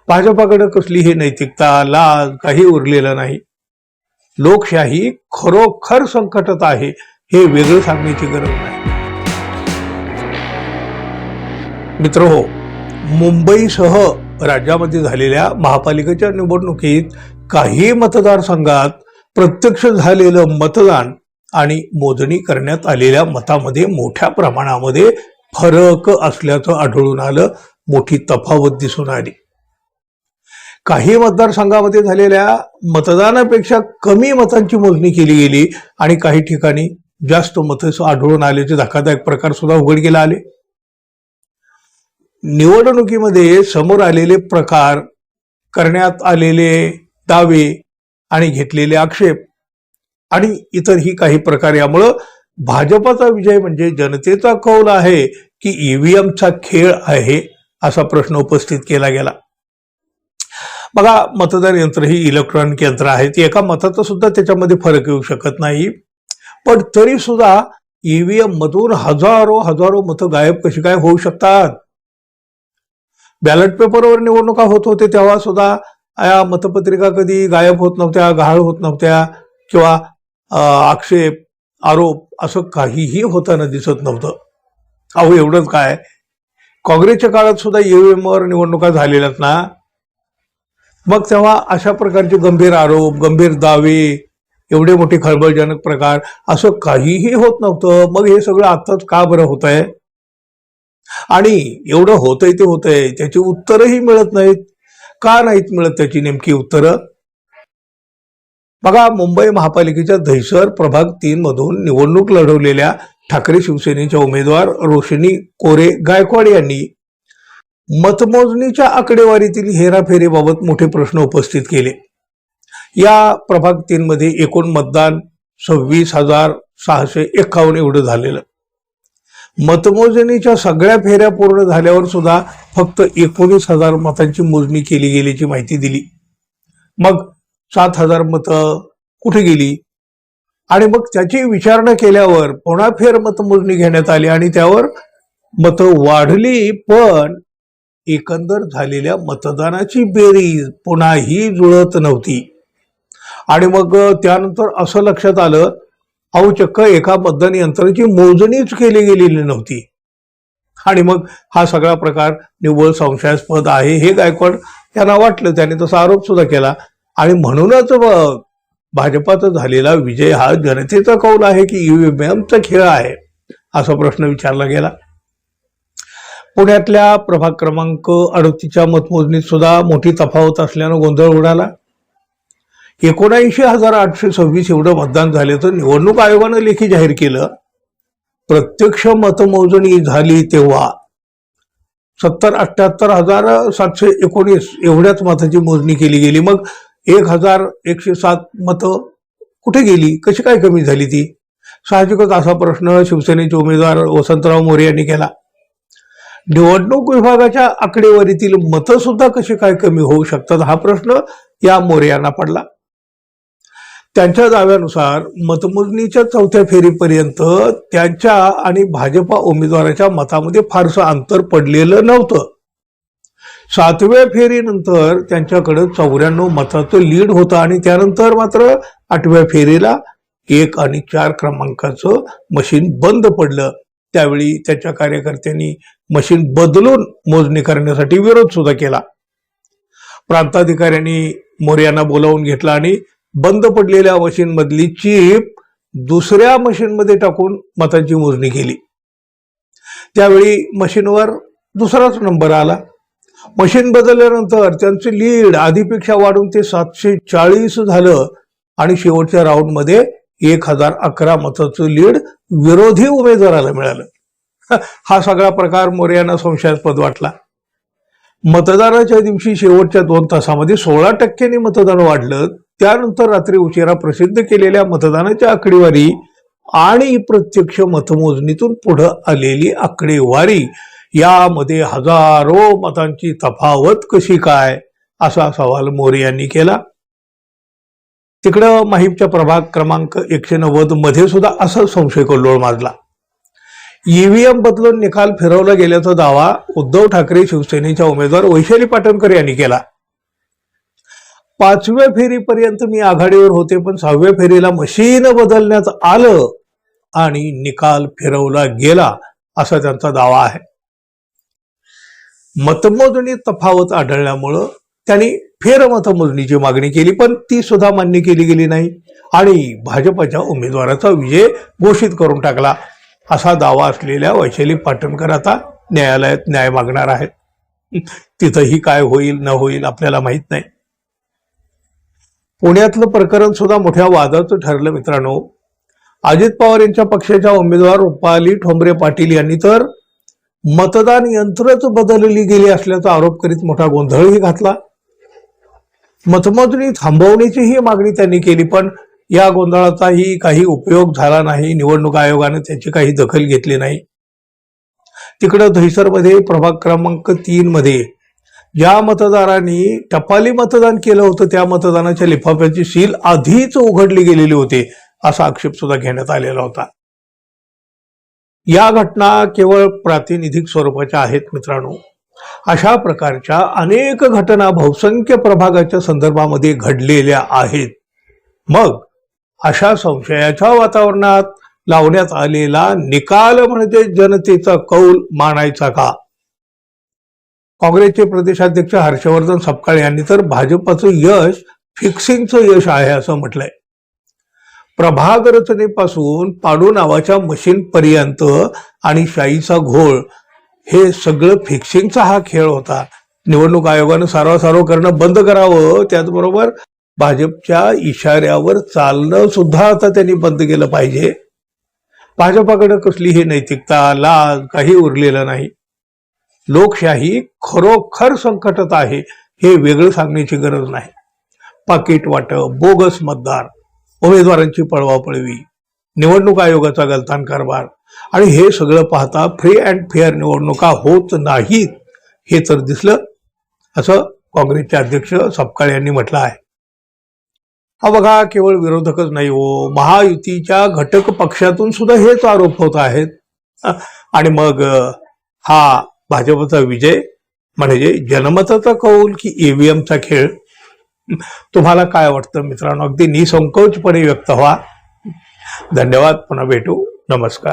भाजपाकडे कसली ही नैतिकता लाज काही उरलेलं नाही. लोकशाही खरोखर संकटात आहे हे वेगळं सांगण्याची गरज नाही. मित्रहो, मुंबईसह राज्यामध्ये झालेल्या महापालिकेच्या निवडणुकीत काही मतदारसंघात प्रत्यक्ष झालेलं मतदान आणि मोजणी करण्यात आलेल्या मतामध्ये मोठ्या प्रमाणामध्ये फरक असल्याचं आढळून आलं. मोठी तफावत दिसून आली. काही मतदारसंघामध्ये झालेल्या मतदानापेक्षा कमी मतांची मोजणी केली गेली आणि काही ठिकाणी जास्त मतं आढळून आल्याचे धक्कादायक प्रकार सुद्धा उघडकीला आले. निवडणुकीमध्ये समोर आलेले प्रकार, करण्यात आलेले दावे आणि घेतलेले आक्षेप आणि इतरही काही प्रकार, यामुळं भाजपाचा विजय म्हणजे जनतेचा कौल आहे की ईव्हीएमचा खेळ आहे असा प्रश्न उपस्थित केला गेला. बघा, मतदान यंत्र ही इलेक्ट्रॉनिक यंत्र आहे. ती एका मताचा सुद्धा त्याच्यामध्ये फरक येऊ शकत नाही. पण तरी सुद्धा ईव्हीएम मधून हजारो मतं गायब कशी काय होऊ शकतात? बॅलेट पेपरवर निवडणुका होत होते तेव्हा सुद्धा या मतपत्रिका कधी गायब होत नव्हत्या, गहाळ होत नव्हत्या किंवा आक्षेप आरोप असं काहीही होताना दिसत नव्हतं. अहो, एवढंच काय, काँग्रेसच्या काळात सुद्धा ईव्हीएमवर निवडणुका झालेल्यात ना. मग तेव्हा अशा प्रकारचे गंभीर आरोप, गंभीर दावे, एवढे मोठे खळबळजनक प्रकार असं काहीही होत नव्हतं. मग हे सगळं आताच का बरं होत आहे? आणि एवढं होतंय ते होतंय, त्याची उत्तरही मिळत नाहीत. का नाहीत मिळत त्याची नेमकी उत्तरं? बघा, मुंबई महापालिकेच्या दहिसर प्रभाग 3 मधून निवडणूक लढवलेल्या ठाकरे शिवसेनेच्या उमेदवार रोशनी कोरे गायकवाड यांनी मतमोजणीच्या आकडेवारीतील हेराफेरीबाबत मोठे प्रश्न उपस्थित केले. या प्रभाग 3 मध्ये एकूण मतदान 26,651 एवढं झालेलं. मतमोजणीच्या सगळ्या फेऱ्या पूर्ण झाल्यावर सुद्धा फक्त 19,000 मतांची मोजणी केली गेल्याची माहिती दिली. मग 7,000 मतं कुठे गेली? आणि मग त्याची विचारणा केल्यावर पुन्हा फेर मतमोजणी घेण्यात आली आणि त्यावर मतं वाढली, पण एकंदर झालेल्या मतदानाची बेरीज पुन्हाही जुळत नव्हती. आणि मग त्यानंतर असं लक्षात आलं, अहो, चक्क एका मतदान यंत्राची मोजणीच केली गेलेली नव्हती. आणि मग हा सगळा प्रकार निव्वळ संशयास्पद आहे हे गायकवाड यांना वाटलं. त्याने तसा आरोप सुद्धा केला. आणि म्हणूनच भाजपाचा झालेला विजय हा जनतेचा कौल आहे की ईव्हीएमचा खेळ आहे असा प्रश्न विचारला गेला. पुण्यातल्या प्रभाग क्रमांक 38च्या मतमोजणीत सुद्धा मोठी तफावत असल्यानं गोंधळ उडाला. 79,826 एवढं मतदान झाल्याचं निवडणूक आयोगानं लेखी जाहीर केलं. प्रत्यक्ष मतमोजणी झाली तेव्हा 78,719 एवढ्याच मताची मोजणी केली गेली. मग 1,107 मतं कुठे गेली? कशी काय कमी झाली ती? साहजिकच असा प्रश्न शिवसेनेचे उमेदवार वसंतराव मोरे यांनी केला. निवडणूक विभागाच्या आकडेवारीतील मतं सुद्धा कशी काय कमी होऊ शकतात हा प्रश्न या मोरे यांना पडला. त्यांच्या दाव्यानुसार मतमोजणीच्या 4थ्या फेरीपर्यंत त्यांच्या आणि भाजपा उमेदवाराच्या मतामध्ये फारसं अंतर पडलेलं नव्हतं. 7व्या फेरीनंतर त्यांच्याकडे 94 मताचं लीड होतं आणि त्यानंतर मात्र 8व्या फेरीला 1 आणि 4 क्रमांकाचं मशीन बंद पडलं. त्यावेळी त्याच्या कार्यकर्त्यांनी मशीन बदलून मोजणी करण्यासाठी विरोध सुद्धा केला. प्रांताधिकाऱ्यांनी मोरे यांना बोलावून घेतला आणि बंद पडलेल्या मशीन मधली चिप दुसऱ्या मशीनमध्ये टाकून मतांची मोजणी केली. त्यावेळी मशीनवर दुसराच नंबर आला. मशीन बदलल्यानंतर त्यांचं लीड आधीपेक्षा वाढून ते 740 झालं आणि शेवटच्या राऊंडमध्ये 1,011 मताचं लीड विरोधी उमेदवाराला मिळालं. हा सगळा प्रकार मोरे यांना संशयास्पद वाटला. मतदानाच्या दिवशी शेवटच्या 2 तासामध्ये 16% मतदान वाढलं. त्यानंतर रात्री उशिरा प्रसिद्ध केलेल्या मतदानाच्या आकडेवारी आणि प्रत्यक्ष मतमोजणीतून पुढे आलेली आकडेवारी यामध्ये हजारो मतांची तफावत कशी काय असा सवाल मोरे यांनी केला. तिकडं माहीमच्या प्रभाग क्रमांक 190 मध्ये सुद्धा असा संशय कल्लोळ माजला. ईव्हीएम बदलून निकाल फिरवला गेल्याचा दावा उद्धव ठाकरे शिवसेनेच्या उमेदवार वैशाली पाटणकर यांनी केला. 5व्या फेरीपर्यंत मी आघाडीवर होते, पण 6व्या फेरीला मशीन बदलण्यात आलं आणि निकाल फिरवला गेला असा त्यांचा दावा आहे. मतमोजणीत तफावत आढळल्यामुळं त्यांनी फेरमतमोजणीची मागणी केली, पण ती सुद्धा मान्य केली गेली नाही आणि भाजपच्या उमेदवाराचा विजय घोषित करून टाकला असा दावा असलेल्या वैशाली पाटणकर आता न्यायालयात न्याय मागणार आहेत. तिथंही काय होईल न होईल आपल्याला माहित नाही. पुण्यातलं प्रकरण सुद्धा मोठ्या वादाचं ठरलं मित्रांनो. अजित पवार यांच्या पक्षाच्या उमेदवार रुपाली ठोंबरे पाटील यांनी तर मतदान यंत्रच बदलली गेली असल्याचा आरोप करीत मोठा गोंधळही घातला. मतमोजणी थांबवण्याचीही मागणी त्यांनी केली, पण या गोंधळाचाही काही उपयोग झाला नाही. निवडणूक आयोगाने त्याची काही दखल घेतली नाही. तिकडं दहिसरमध्ये प्रभाग क्रमांक 3 मध्ये ज्या मतदारांनी टपाली मतदान केलं होतं त्या मतदानाच्या लिफाफ्याची सील आधीच उघडली गेलेली होती असा आक्षेप सुद्धा घेण्यात आलेला होता. या घटना केवळ प्रातिनिधिक स्वरूपाच्या आहेत मित्रांनो. अशा प्रकारच्या अनेक घटना बहुसंख्य प्रभागाच्या संदर्भामध्ये घडलेल्या आहेत. मग अशा संशयाच्या वातावरणात लावण्यात आलेला निकाल म्हणजे जनतेचा कौल मानायचा का? काँग्रेसचे प्रदेशाध्यक्ष हर्षवर्धन सपकाळे यांनी तर भाजपचं यश फिक्सिंगचं यश आहे असं म्हटलंय. प्रभाग रचनेपासून पाडू नावाच्या मशीन पर्यंत आणि शाईचा घोळ हे सगळं फिक्सिंगचा हा खेळ होता. निवडणूक आयोगानं सारवासारव करणं बंद करावं, त्याचबरोबर भाजपच्या इशाऱ्यावर चालणं सुद्धा आता त्यांनी बंद केलं पाहिजे. भाजपाकडे कसलीही नैतिकता लाज काही उरलेलं नाही. लोकशाही खरोखर संकटात आहे हे वेगळं सांगण्याची गरज नाही. पाकिट वाटप, बोगस मतदार, उमेदवारांची पळवापळवी, निवडणूक आयोगाचा गलतान कारभार आणि हे सगळं पाहता फ्री अँड फेअर निवडणुका होत नाहीत हे तर दिसलं असं काँग्रेसचे अध्यक्ष सपकाळे यांनी म्हटलं आहे. हा बघा, केवळ विरोधकच नाही हो, महायुतीच्या घटक पक्षातून सुद्धा हेच आरोप होत आहेत. आणि मग हा भाजपचा विजय म्हणजे जनमताचा कौल की ईव्हीएमचा खेळ? तुम्हाला काय वाटतं मित्रांनो? अगदी निसंकोचपणे व्यक्त व्हा. धन्यवाद. पुन्हा भेटू. नमस्कार.